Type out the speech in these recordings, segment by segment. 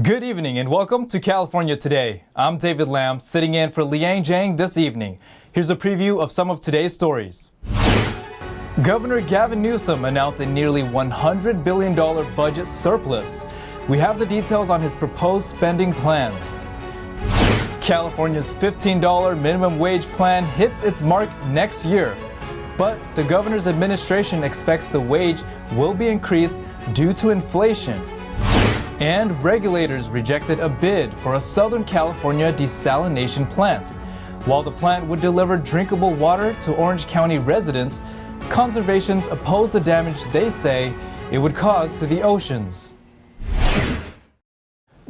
Good evening and welcome to California Today. I'm David Lam, sitting in for Liang Zhang this evening. Here's a preview of some of today's stories. Governor Gavin Newsom announced a nearly $100 billion budget surplus. We have the details on his proposed spending plans. California's $15 minimum wage plan hits its mark next year, but the governor's administration expects the wage will be increased due to inflation. And regulators rejected a bid for a Southern California desalination plant. While the plant would deliver drinkable water to Orange County residents, conservationists oppose the damage they say it would cause to the oceans.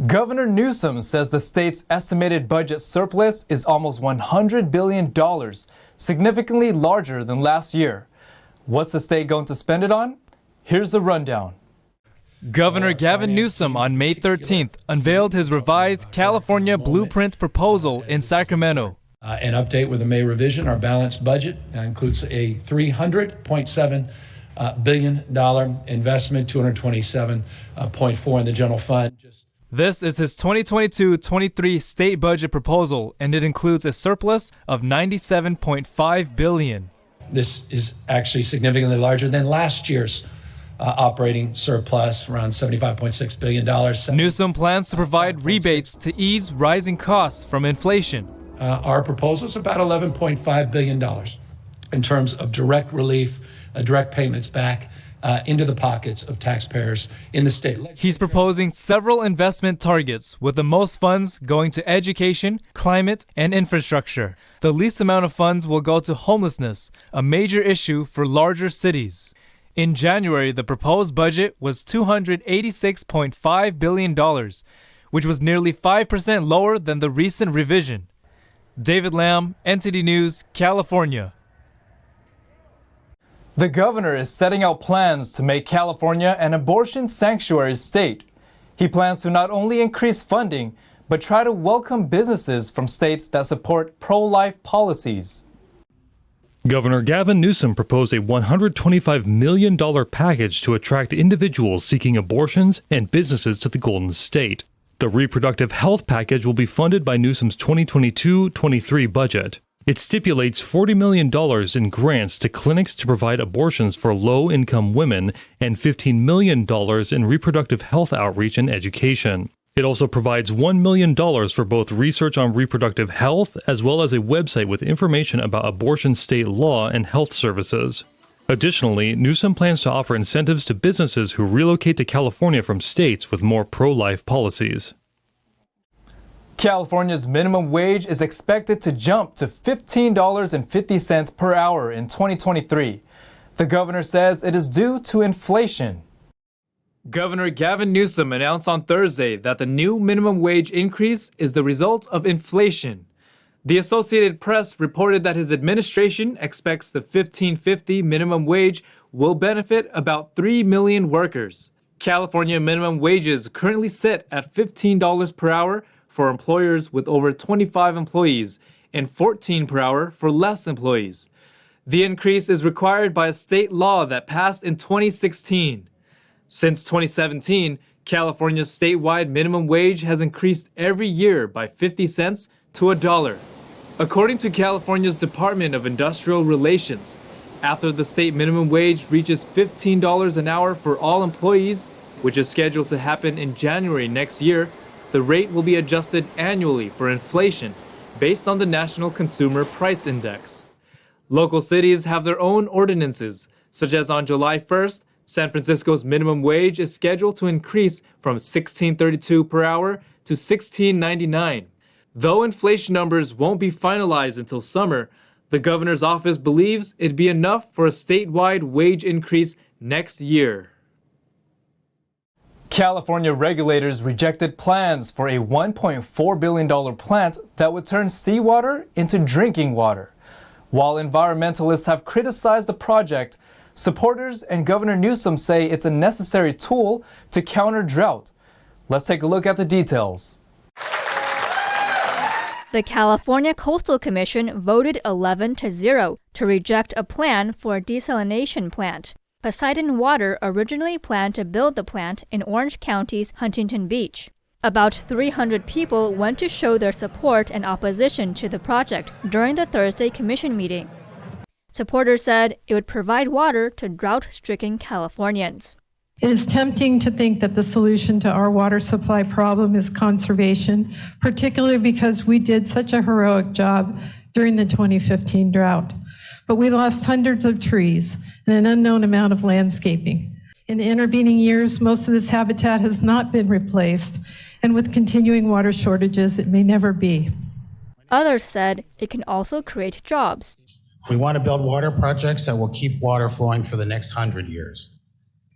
Governor Newsom says the state's estimated budget surplus is almost $100 billion, significantly larger than last year. What's the state going to spend it on? Here's the rundown. Governor Gavin Newsom on May 13th unveiled his revised California Blueprint proposal in Sacramento. An update with a May revision, our balanced budget includes a $300.7 billion investment, $227.4 in the general fund. This is his 2022-23 state budget proposal, and it includes a surplus of $97.5 billion. This is actually significantly larger than last year's operating surplus, around $75.6 billion. Newsom plans to provide rebates to ease rising costs from inflation. Our proposal is about $11.5 billion in terms of direct relief, direct payments back into the pockets of taxpayers in the state. He's proposing several investment targets, with the most funds going to education, climate, and infrastructure. The least amount of funds will go to homelessness, a major issue for larger cities. In January, the proposed budget was $286.5 billion, which was nearly 5% lower than the recent revision. David Lam, NTD News, California. The governor is setting out plans to make California an abortion sanctuary state. He plans to not only increase funding, but try to welcome businesses from states that support pro-life policies. Governor Gavin Newsom proposed a $125 million package to attract individuals seeking abortions and businesses to the Golden State. The reproductive health package will be funded by Newsom's 2022-23 budget. It stipulates $40 million in grants to clinics to provide abortions for low-income women and $15 million in reproductive health outreach and education. It also provides $1 million for both research on reproductive health as well as a website with information about abortion state law and health services. Additionally, Newsom plans to offer incentives to businesses who relocate to California from states with more pro-life policies. California's minimum wage is expected to jump to $15.50 per hour in 2023. The governor says it is due to inflation. Governor Gavin Newsom announced on Thursday that the new minimum wage increase is the result of inflation. The Associated Press reported that his administration expects the $15.50 minimum wage will benefit about 3 million workers. California minimum wages currently sit at $15 per hour for employers with over 25 employees and $14 per hour for less employees. The increase is required by a state law that passed in 2016. Since 2017, California's statewide minimum wage has increased every year by 50 cents to $1. According to California's Department of Industrial Relations, after the state minimum wage reaches $15 an hour for all employees, which is scheduled to happen in January next year, the rate will be adjusted annually for inflation based on the National Consumer Price Index. Local cities have their own ordinances, such as on July 1st, San Francisco's minimum wage is scheduled to increase from $16.32 per hour to $16.99. Though inflation numbers won't be finalized until summer, the governor's office believes it'd be enough for a statewide wage increase next year. California regulators rejected plans for a $1.4 billion plant that would turn seawater into drinking water. While environmentalists have criticized the project, supporters and Governor Newsom say it's a necessary tool to counter drought. Let's take a look at the details. The California Coastal Commission voted 11-0 to reject a plan for a desalination plant. Poseidon Water originally planned to build the plant in Orange County's Huntington Beach. About 300 people went to show their support and opposition to the project during the Thursday commission meeting. Supporters said it would provide water to drought-stricken Californians. It is tempting to think that the solution to our water supply problem is conservation, particularly because we did such a heroic job during the 2015 drought. But we lost hundreds of trees and an unknown amount of landscaping. In the intervening years, most of this habitat has not been replaced, and with continuing water shortages, it may never be. Others said it can also create jobs. We want to build water projects that will keep water flowing for the next 100 years.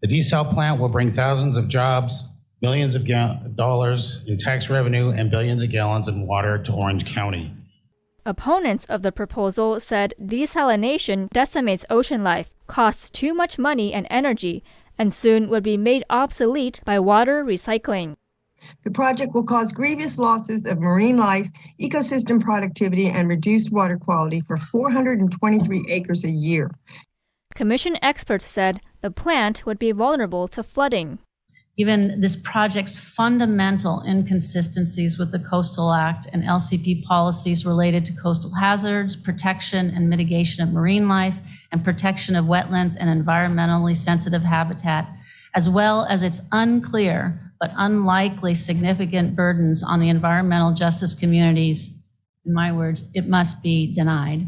The desal plant will bring thousands of jobs, millions of dollars in tax revenue, and billions of gallons of water to Orange County. Opponents of the proposal said desalination decimates ocean life, costs too much money and energy, and soon would be made obsolete by water recycling. The project will cause grievous losses of marine life, ecosystem productivity, and reduced water quality for 423 acres a year. Commission experts said the plant would be vulnerable to flooding. Given this project's fundamental inconsistencies with the Coastal Act and LCP policies related to coastal hazards, protection and mitigation of marine life, and protection of wetlands and environmentally sensitive habitat, as well as its unclear but unlikely significant burdens on the environmental justice communities, in my words, it must be denied.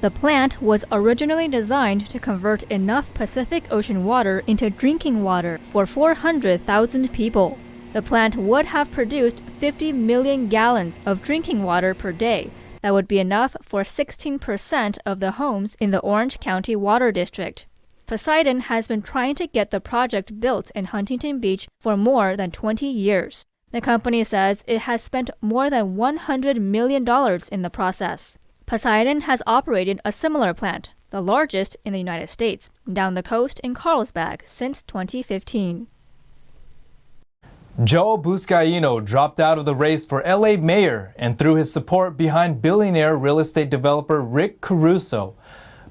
The plant was originally designed to convert enough Pacific Ocean water into drinking water for 400,000 people. The plant would have produced 50 million gallons of drinking water per day. That would be enough for 16% of the homes in the Orange County Water District. Poseidon has been trying to get the project built in Huntington Beach for more than 20 years. The company says it has spent more than $100 million in the process. Poseidon has operated a similar plant, the largest in the United States, down the coast in Carlsbad since 2015. Joe Buscaino dropped out of the race for LA mayor and threw his support behind billionaire real estate developer Rick Caruso.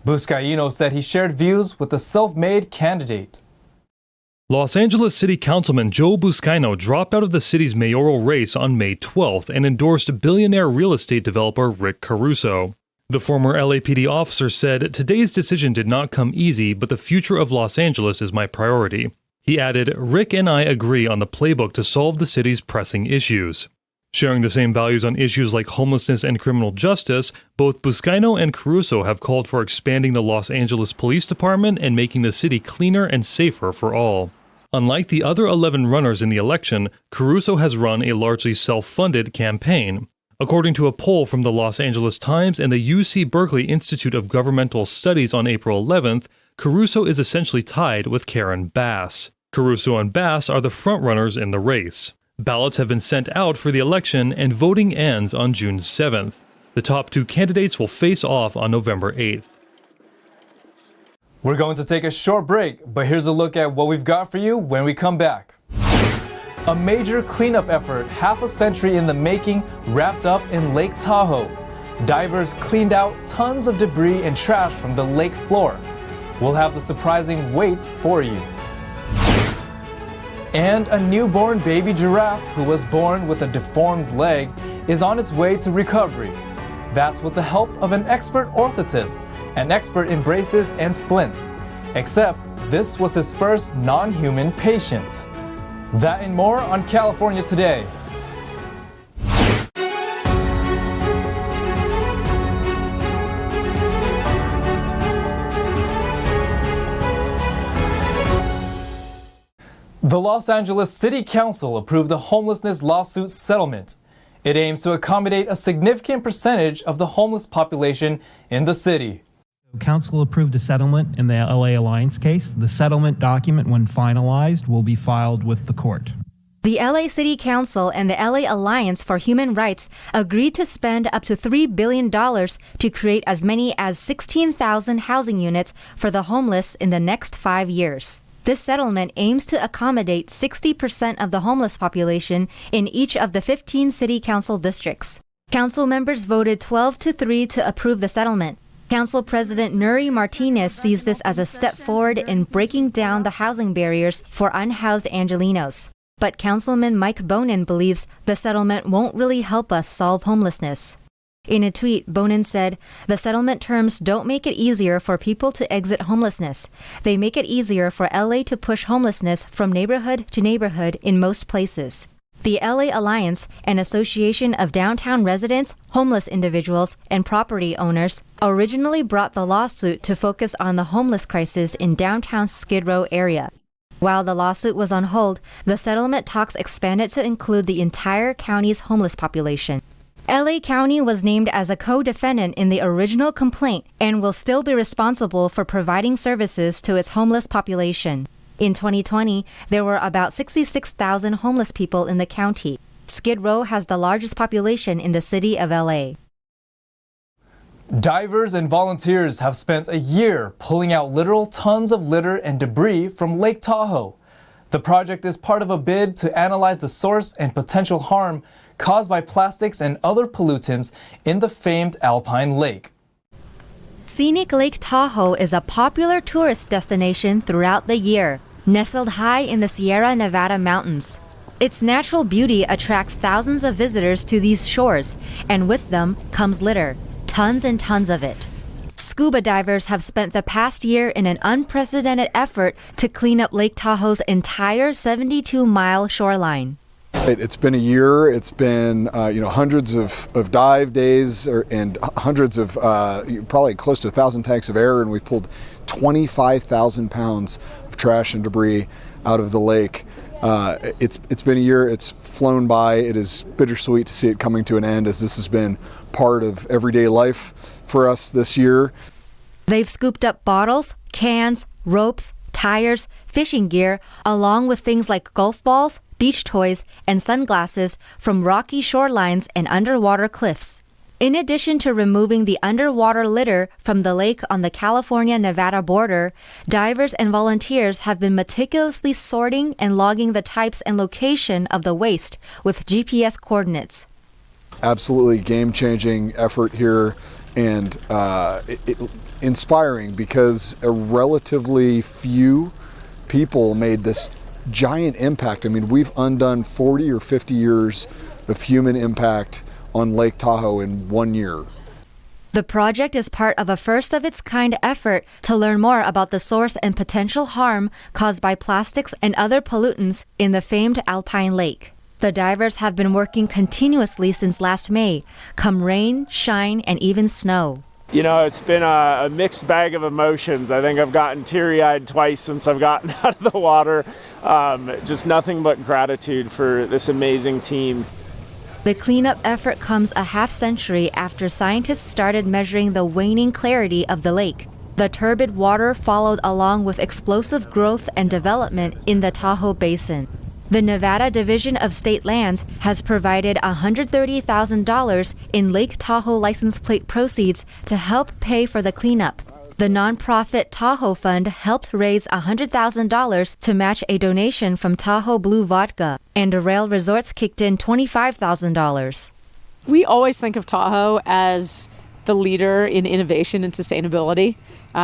Buscaino said he shared views with the self-made candidate. Los Angeles City Councilman Joe Buscaino dropped out of the city's mayoral race on May 12th and endorsed billionaire real estate developer Rick Caruso. The former LAPD officer said, "Today's decision did not come easy, but the future of Los Angeles is my priority." He added, "Rick and I agree on the playbook to solve the city's pressing issues." Sharing the same values on issues like homelessness and criminal justice, both Buscaino and Caruso have called for expanding the Los Angeles Police Department and making the city cleaner and safer for all. Unlike the other 11 runners in the election, Caruso has run a largely self-funded campaign. According to a poll from the Los Angeles Times and the UC Berkeley Institute of Governmental Studies on April 11th, Caruso is essentially tied with Karen Bass. Caruso and Bass are the frontrunners in the race. Ballots have been sent out for the election and voting ends on June 7th. The top two candidates will face off on November 8th. We're going to take a short break, but here's a look at what we've got for you when we come back. A major cleanup effort, half a century in the making, wrapped up in Lake Tahoe. Divers cleaned out tons of debris and trash from the lake floor. We'll have the surprising weights for you. And a newborn baby giraffe who was born with a deformed leg is on its way to recovery. That's with the help of an expert orthotist, an expert in braces and splints. Except this was his first non-human patient. That and more on California Today. The Los Angeles City Council approved the homelessness lawsuit settlement. It aims to accommodate a significant percentage of the homeless population in the city. Council approved a settlement in the LA Alliance case. The settlement document, when finalized, will be filed with the court. The LA City Council and the LA Alliance for Human Rights agreed to spend up to $3 billion to create as many as 16,000 housing units for the homeless in the next 5 years. This settlement aims to accommodate 60% of the homeless population in each of the 15 city council districts. Council members voted 12-3 to approve the settlement. Council President Nuri Martinez sees this as a step forward in breaking down the housing barriers for unhoused Angelenos. But Councilman Mike Bonin believes the settlement won't really help us solve homelessness. In a tweet, Bonin said, "The settlement terms don't make it easier for people to exit homelessness. They make it easier for LA to push homelessness from neighborhood to neighborhood in most places." The LA Alliance, an association of downtown residents, homeless individuals, and property owners, originally brought the lawsuit to focus on the homeless crisis in downtown Skid Row area. While the lawsuit was on hold, the settlement talks expanded to include the entire county's homeless population. LA County was named as a co-defendant in the original complaint and will still be responsible for providing services to its homeless population. In 2020, there were about 66,000 homeless people in the county. Skid Row has the largest population in the city of LA. Divers and volunteers have spent a year pulling out literal tons of litter and debris from Lake Tahoe. The project is part of a bid to analyze the source and potential harm caused by plastics and other pollutants in the famed alpine lake. Scenic Lake Tahoe is a popular tourist destination throughout the year, nestled high in the Sierra Nevada mountains. Its natural beauty attracts thousands of visitors to these shores, and with them comes litter, tons and tons of it. Scuba divers have spent the past year in an unprecedented effort to clean up Lake Tahoe's entire 72-mile shoreline. It's been a year. It's been hundreds of dive days and hundreds of probably close to 1,000 tanks of air, and we've pulled 25,000 pounds of trash and debris out of the lake. It's been a year. It's flown by. It is bittersweet to see it coming to an end, as this has been part of everyday life for us this year. They've scooped up bottles, cans, ropes, tires, fishing gear, along with things like golf balls, beach toys, and sunglasses from rocky shorelines and underwater cliffs. In addition to removing the underwater litter from the lake on the California-Nevada border, divers and volunteers have been meticulously sorting and logging the types and location of the waste with GPS coordinates. Absolutely game-changing effort here, and inspiring, because a relatively few people made this giant impact. I mean, we've undone 40 or 50 years of human impact on Lake Tahoe in 1 year. The project is part of a first-of-its-kind effort to learn more about the source and potential harm caused by plastics and other pollutants in the famed alpine lake. The divers have been working continuously since last May, come rain, shine, and even snow. You know, it's been a mixed bag of emotions. I think I've gotten teary-eyed twice since I've gotten out of the water. Just nothing but gratitude for this amazing team. The cleanup effort comes a half-century after scientists started measuring the waning clarity of the lake. The turbid water followed along with explosive growth and development in the Tahoe Basin. The Nevada Division of State Lands has provided $130,000 in Lake Tahoe license plate proceeds to help pay for the cleanup. The nonprofit Tahoe Fund helped raise $100,000 to match a donation from Tahoe Blue Vodka, and Rail Resorts kicked in $25,000. We always think of Tahoe as the leader in innovation and sustainability,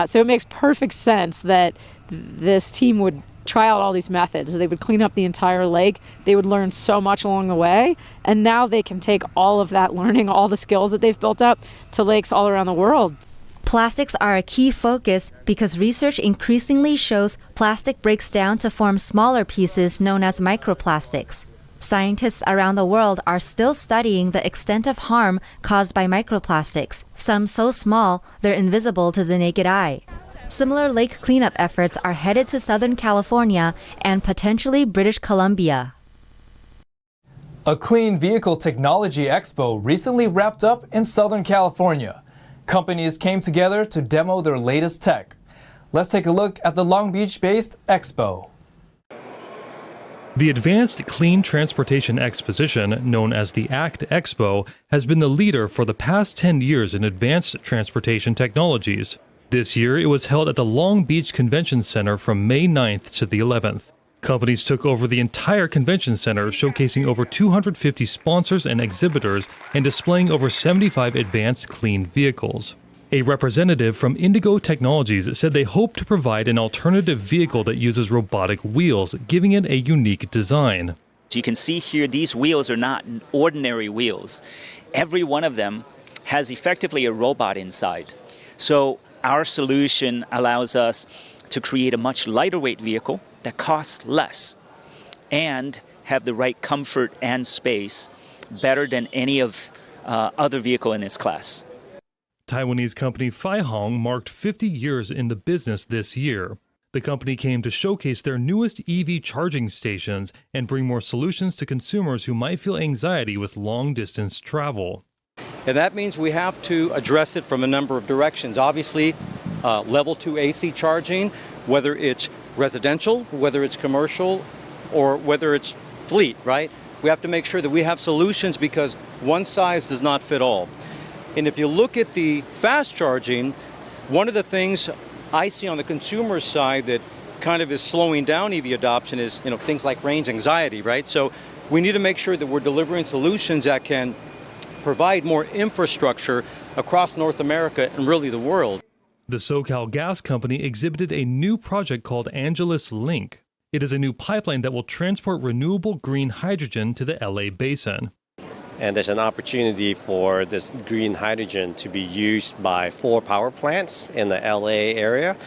so it makes perfect sense that this team would try out all these methods. They would clean up the entire lake. They would learn so much along the way, and now they can take all of that learning, all the skills that they've built up, to lakes all around the world. Plastics are a key focus because research increasingly shows plastic breaks down to form smaller pieces known as microplastics. Scientists around the world are still studying the extent of harm caused by microplastics, some so small they're invisible to the naked eye. Similar lake cleanup efforts are headed to Southern California and potentially British Columbia. A Clean Vehicle Technology Expo recently wrapped up in Southern California. Companies came together to demo their latest tech. Let's take a look at the Long Beach-based Expo. The Advanced Clean Transportation Exposition, known as the ACT Expo, has been the leader for the past 10 years in advanced transportation technologies. This year, it was held at the Long Beach Convention Center from May 9th to the 11th. Companies took over the entire convention center, showcasing over 250 sponsors and exhibitors and displaying over 75 advanced clean vehicles. A representative from Indigo Technologies said they hope to provide an alternative vehicle that uses robotic wheels, giving it a unique design. You can see here these wheels are not ordinary wheels. Every one of them has effectively a robot inside. So our solution allows us to create a much lighter weight vehicle that costs less and have the right comfort and space better than any of other vehicle in its class. Taiwanese company Faihong marked 50 years in the business this year. The company came to showcase their newest EV charging stations and bring more solutions to consumers who might feel anxiety with long-distance travel. And that means we have to address it from a number of directions. Obviously, level 2 AC charging, whether it's residential, whether it's commercial, or whether it's fleet, right? We have to make sure that we have solutions because one size does not fit all. And if you look at the fast charging, one of the things I see on the consumer side that kind of is slowing down EV adoption is, things like range anxiety, right? So we need to make sure that we're delivering solutions that can provide more infrastructure across North America and really the world. The SoCal Gas Company exhibited a new project called Angeles Link. It is a new pipeline that will transport renewable green hydrogen to the LA basin. And there's an opportunity for this green hydrogen to be used by 4 power plants in the LA area.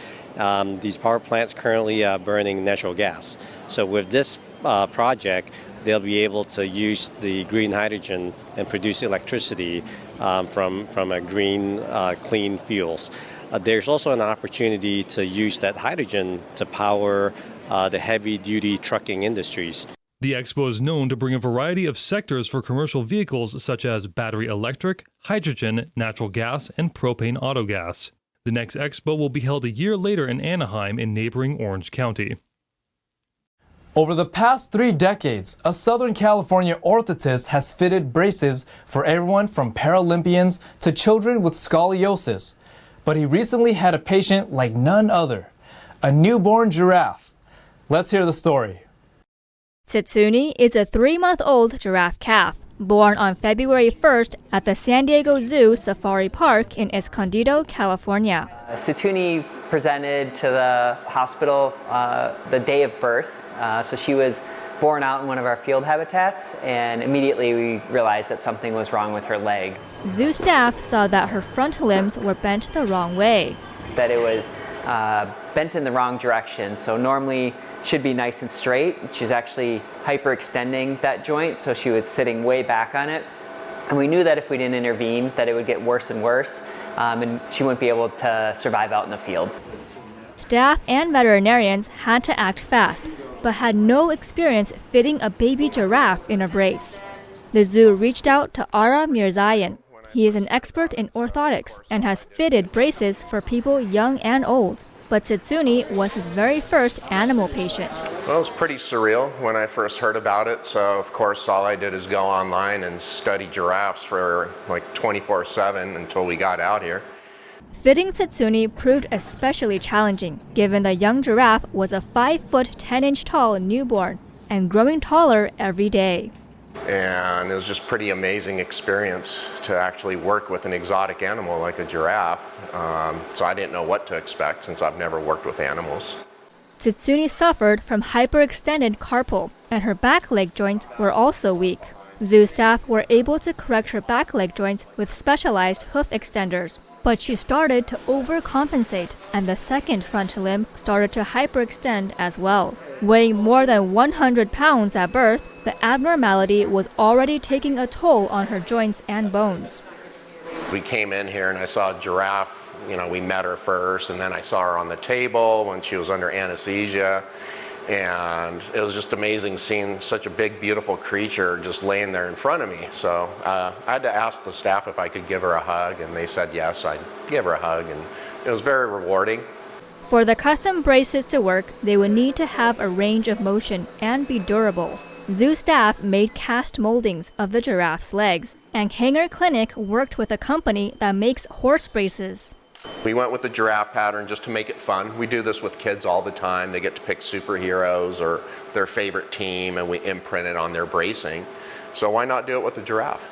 These power plants currently are burning natural gas. So with this project, they'll be able to use the green hydrogen and produce electricity from a green, clean fuels. There's also an opportunity to use that hydrogen to power the heavy-duty trucking industries. The Expo is known to bring a variety of sectors for commercial vehicles such as battery electric, hydrogen, natural gas, and propane autogas. The next Expo will be held a year later in Anaheim in neighboring Orange County. Over the past 3 decades, a Southern California orthotist has fitted braces for everyone from Paralympians to children with scoliosis. But he recently had a patient like none other, a newborn giraffe. Let's hear the story. Tsitsuni is a 3-month-old giraffe calf, born on February 1st at the San Diego Zoo Safari Park in Escondido, California. Tsitsuni presented to the hospital the day of birth. So she was born out in one of our field habitats, and immediately we realized that something was wrong with her leg. Zoo staff saw that her front limbs were bent the wrong way. That it was bent in the wrong direction. So normally should be nice and straight. She's actually hyperextending that joint, so she was sitting way back on it. And we knew that if we didn't intervene, that it would get worse and worse, and she wouldn't be able to survive out in the field. Staff and veterinarians had to act fast, but had no experience fitting a baby giraffe in a brace. The zoo reached out to Ara Mirzayan. He is an expert in orthotics and has fitted braces for people young and old. But Tsitsuni was his very first animal patient. Well, it was pretty surreal when I first heard about it. So, of course, all I did is go online and study giraffes for like 24/7 until we got out here. Fitting Tsitsuni proved especially challenging, given the young giraffe was a 5-foot 10-inch tall newborn and growing taller every day. And it was just pretty amazing experience to actually work with an exotic animal like a giraffe. So I didn't know what to expect since I've never worked with animals. Tsitsuni suffered from hyperextended carpal, and her back leg joints were also weak. Zoo staff were able to correct her back leg joints with specialized hoof extenders. But she started to overcompensate, and the second front limb started to hyperextend as well. Weighing more than 100 pounds at birth, the abnormality was already taking a toll on her joints and bones. We came in here and I saw a giraffe. We met her first, and then I saw her on the table when she was under anesthesia. And it was just amazing seeing such a big, beautiful creature just laying there in front of me. So I had to ask the staff if I could give her a hug, and they said yes, I'd give her a hug, and it was very rewarding. For the custom braces to work, they would need to have a range of motion and be durable. Zoo staff made cast moldings of the giraffe's legs, and Hanger Clinic worked with a company that makes horse braces. We went with the giraffe pattern just to make it fun. We do this with kids all the time. They get to pick superheroes or their favorite team, and we imprint it on their bracing. So why not do it with the giraffe?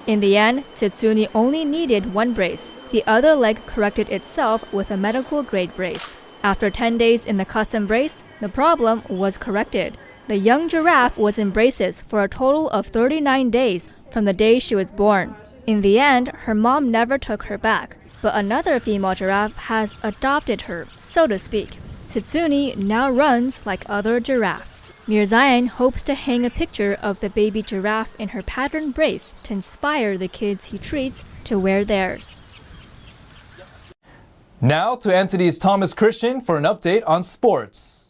In the end, Tsitsuni only needed one brace. The other leg corrected itself with a medical-grade brace. After 10 days in the custom brace, the problem was corrected. The young giraffe was in braces for a total of 39 days from the day she was born. In the end, her mom never took her back, but another female giraffe has adopted her, so to speak. Tsitsuni now runs like other giraffe. Mirzayan hopes to hang a picture of the baby giraffe in her patterned brace to inspire the kids he treats to wear theirs. Now to NTD's Thomas Christian for an update on sports.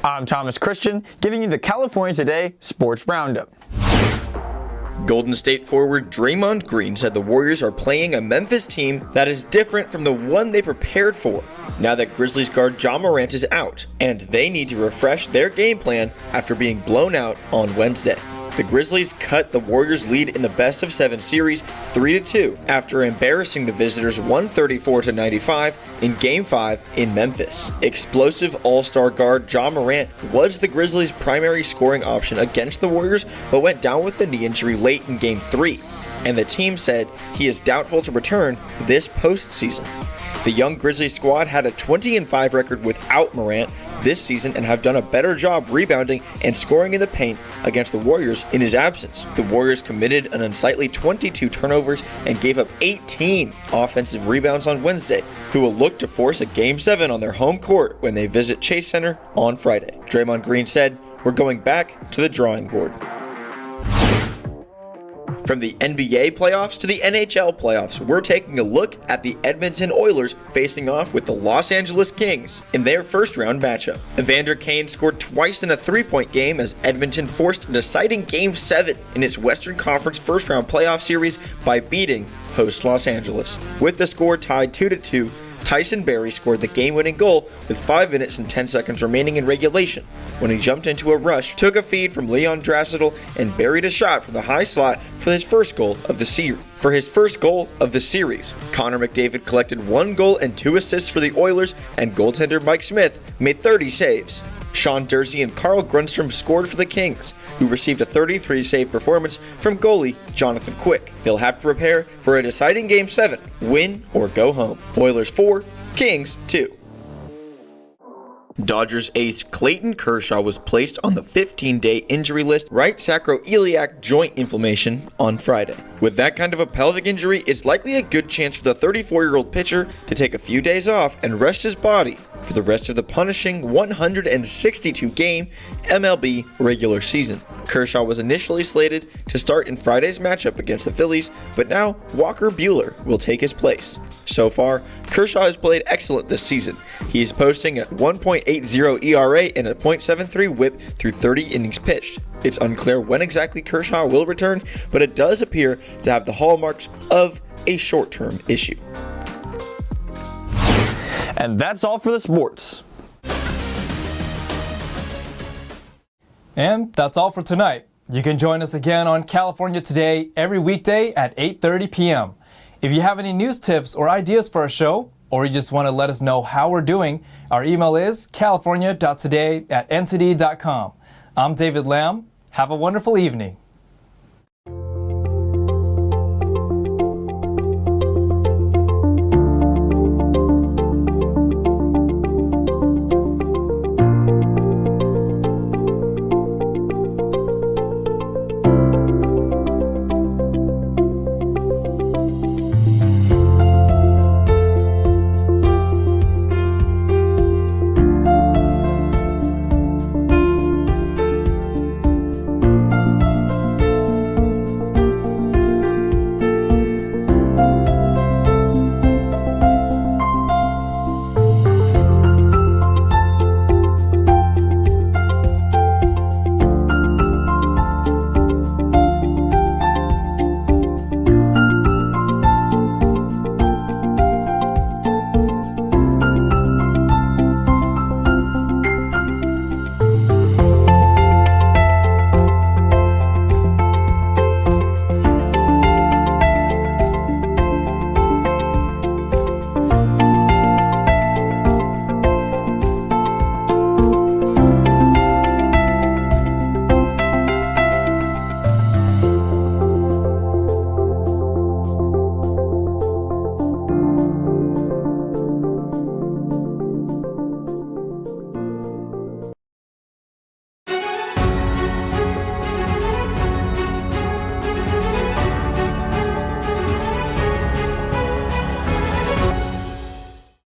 I'm Thomas Christian, giving you the California Today Sports Roundup. Golden State forward Draymond Green said the Warriors are playing a Memphis team that is different from the one they prepared for, now that Grizzlies guard Ja Morant is out, and they need to refresh their game plan after being blown out on Wednesday. The Grizzlies cut the Warriors' lead in the best-of-7 series 3-2 after embarrassing the visitors 134-95 in Game 5 in Memphis. Explosive all-star guard Ja Morant was the Grizzlies' primary scoring option against the Warriors, but went down with a knee injury late in Game 3, and the team said he is doubtful to return this postseason. The young Grizzlies squad had a 20-5 record without Morant this season and have done a better job rebounding and scoring in the paint against the Warriors in his absence. The Warriors committed an unsightly 22 turnovers and gave up 18 offensive rebounds on Wednesday, who will look to force a Game 7 on their home court when they visit Chase Center on Friday. Draymond Green said, "We're going back to the drawing board." From the NBA playoffs to the NHL playoffs, we're taking a look at the Edmonton Oilers facing off with the Los Angeles Kings in their first-round matchup. Evander Kane scored twice in a three-point game as Edmonton forced a deciding Game 7 in its Western Conference first-round playoff series by beating host Los Angeles. With the score tied 2-2, Tyson Barrie scored the game-winning goal with 5 minutes and 10 seconds remaining in regulation when he jumped into a rush, took a feed from Leon Draisaitl, and buried a shot from the high slot for his first goal of the series. Connor McDavid collected 1 goal and 2 assists for the Oilers, and goaltender Mike Smith made 30 saves. Sean Durzi and Carl Grundstrom scored for the Kings, who received a 33-save performance from goalie Jonathan Quick. They'll have to prepare for a deciding Game 7, win or go home. Oilers 4, Kings 2. Dodgers ace Clayton Kershaw was placed on the 15-day injury list, right sacroiliac joint inflammation, on Friday. With that kind of a pelvic injury, it's likely a good chance for the 34-year-old pitcher to take a few days off and rest his body for the rest of the punishing 162-game MLB regular season. Kershaw was initially slated to start in Friday's matchup against the Phillies, but now Walker Buehler will take his place. So far, Kershaw has played excellent this season. He is posting a 1.80 ERA and a .73 WHIP through 30 innings pitched. It's unclear when exactly Kershaw will return, but it does appear to have the hallmarks of a short-term issue. And that's all for the sports. And that's all for tonight. You can join us again on California Today every weekday at 8:30 p.m. If you have any news tips or ideas for our show, or you just want to let us know how we're doing, our email is california.today@ntd.com. I'm David Lamb. Have a wonderful evening.